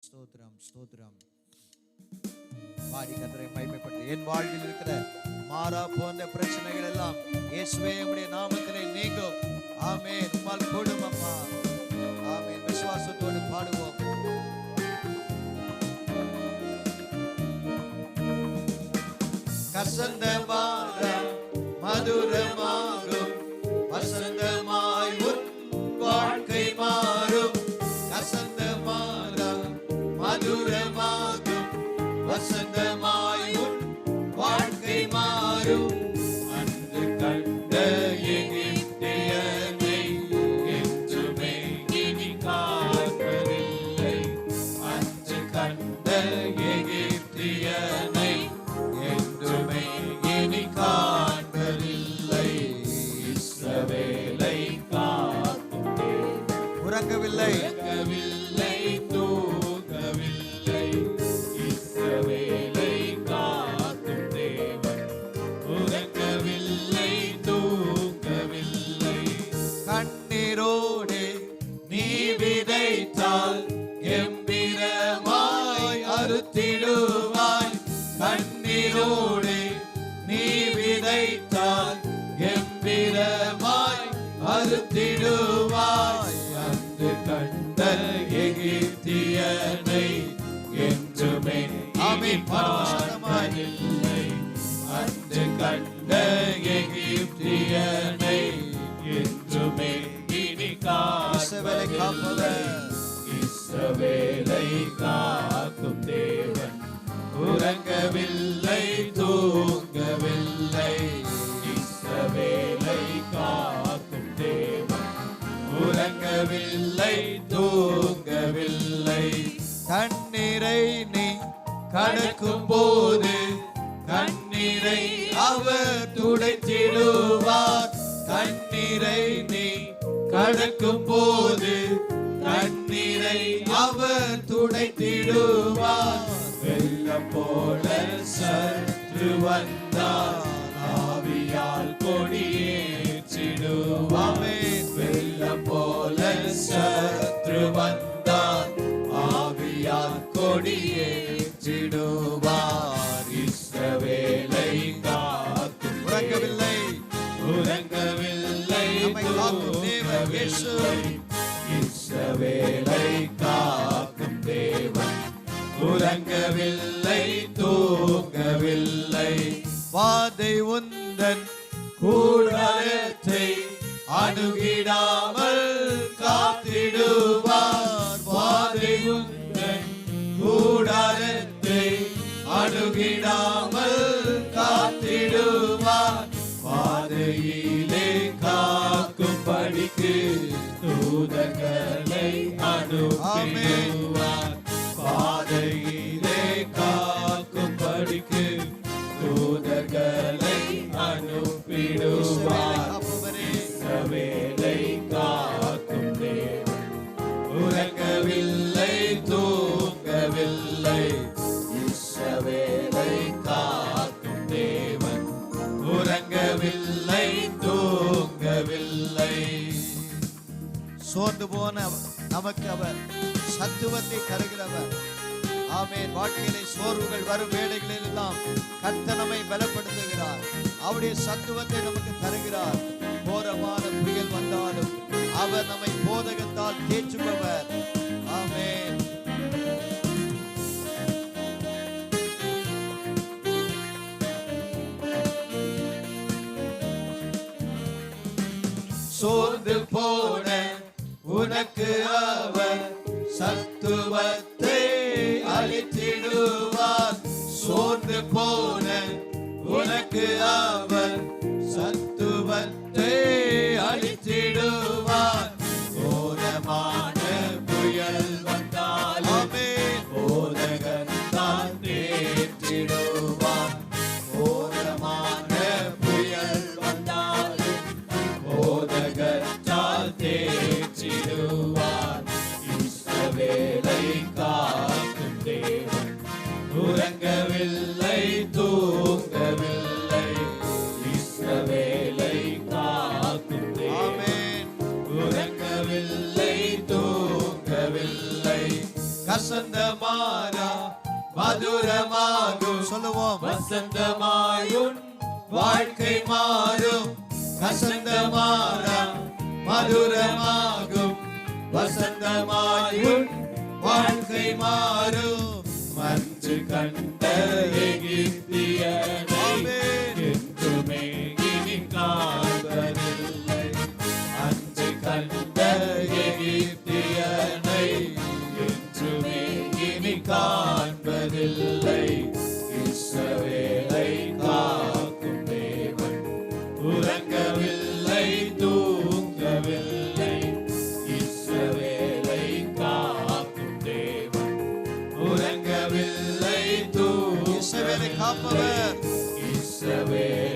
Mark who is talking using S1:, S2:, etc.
S1: ஸ்தோத்திரம் ஸ்தோத்திரம். பாடி கர்த்தரை மகிமைப்பட்டு என் வாழ்வில் இருக்கிற மாறா போன்ற பிரச்சனைகள் எல்லாம் இயேசுவே உம்முடைய நாமத்திலே நீங்கும். ஆமென். உம்மால் கூடும் அப்பா. ஆமென். விசுவாசத்தோடு பாடுவோம். கசந்த வாரம் மதுரமாகும், வசந்தமாய் உன் வாழ்க்கை மாறும். கசந்த வாரம் மதுரமாகும், வசந்தமாய் உன் வாழ்க்கை மாறும். அன்று கண்ட எகிப்தியனை என்றுமே இனி காண்பதில்லை. அன்று கண்ட எகிப்தியனை என்றுமே இனி காண்பதில்லை. இஸ்ரவேலை காக்கும் தேவன் உறங்கவில்லை, தூங்கவில்லை. இஸ்ரவேலை காக்கும் தேவன் உறங்கவில்லை, தூங்கவில்லை. கண்ணீரோடு நீ விதைத்தால் கெம்பீரமாய் அறுத்திடுவாய். கண்ணீரோடு நீ விதைத்தால் கெம்பீரமாய் அறுத்திடுவாய். அன்று கண்ட எகிப்தியனை என்றுமே காண்பதில்லை. அன்று கண்ட எகிப்தியனை என்றுமே இனி காண்பதில்லை. இஸ்ரவேலை காக்கும் தேவன் உறங்கவில்லை, தூங்கவில்லை. இஸ்ரவேலை காக்கும் தேவன் உறங்கவில்லை, தூங்கவில்லை. தண்ணீரை நீ கடக்கும் போது கண்ணீரை அவர் துடைத்திடுவார். தண்ணீரை நீ கடக்கும் போது கண்ணீரை அவர் துடைத்திடுவார். வெள்ளம் போல சற்று வந்தார், ஆவியால் கொடியேற்றிடுவார். வெள்ளம் போல சற்று வந்தார், ஆவியால் கொடியேற்றிடுவார். இஸ்ரவேலை காக்கும் உறங்கவில்லை, உறங்கவில்லை, தூங்கவில்லை. இஸ்ரவேலை காக்கும் தேவன் உறங்கவில்லை, தூங்கவில்லை. வாதை உந்தன் கூடாரத்தை அணுகிடாமல் காத்திடுவார். வாதை உந்தன் கூடாரத்தை அணுகிடாமல் காத்திடுவார். பாதையிலே காக்கும்படிக்கு தூதர்களை அனுப்பிடுவார். பாதையிலே காக்கும்படிக்கு தூதர்களை அனுப்பிடுவார். இஸ்ரவேலை காக்கும் தேவன் உறங்கவில்லை, தூங்கவில்லை. இஸ்ரவேலை காக்கும் தேவன் உறங்கவில்லை, தூங்கவில்லை. சோர்ந்து போன நமக்கு அவர் சத்துவத்தை தருகிறவர். ஆமென். வாழ்க்கையிலே சோர்வுகள் வரும் வேளைகளில் எல்லாம் கர்த்தர் நம்மை பலப்படுத்துகிறார். அவருடைய சத்துவத்தை நமக்கு தருகிறார். கோரமான புயல் வந்தாலும் அவர் நம்மை போதகத்தால் தேற்றுபவர். ஆமென். சோர்ந்து போன உனக்கு அவர் சத்துவத்தை அளித்திடுவார். சோர்ந்து போன உனக்கு அவர் சத்துவத்தை அளித்திடுவார். கோரமான புயல் வந்தாலும் போதகன் தான் தேற்றிடுவார். கோரமான புயல் வந்தாலும் போதகத்தால் தேற்றிடுவார். இஸ்ரவேலை காக்கும் தேவன் உறங்கவில்லை, தூங்கவில்லை. இஸ்ரவேலை காக்கும் தேவன் உறங்கவில்லை, தூங்கவில்லை. வசந்தமாரா மதுரமாகும். சொல்லுவோம். வசந்தமாயுன் வாழ்க்கை மாறும். வசந்தமாரா மதுரமாகும். வசந்தமாயுன் வாழ்க்கை மாறும்.
S2: மஞ்சு கண்ட எகிப்தியனை என்றுமே இனி காண்பதில்லை. அஞ்சு கண்ட எகிப்தியனை என்றுமே இனி காண்பதில்லை. இஸ்ரவேலை காக்கும் தேவன் உறங்கவில்லை, தூங்கவில்லை. இஸ்ரவேலை காக்கும் தேவன் உறங்கவில்லை,
S1: இஸ்ரவேலை காப்பவர்.
S2: இஸ்ரவேலை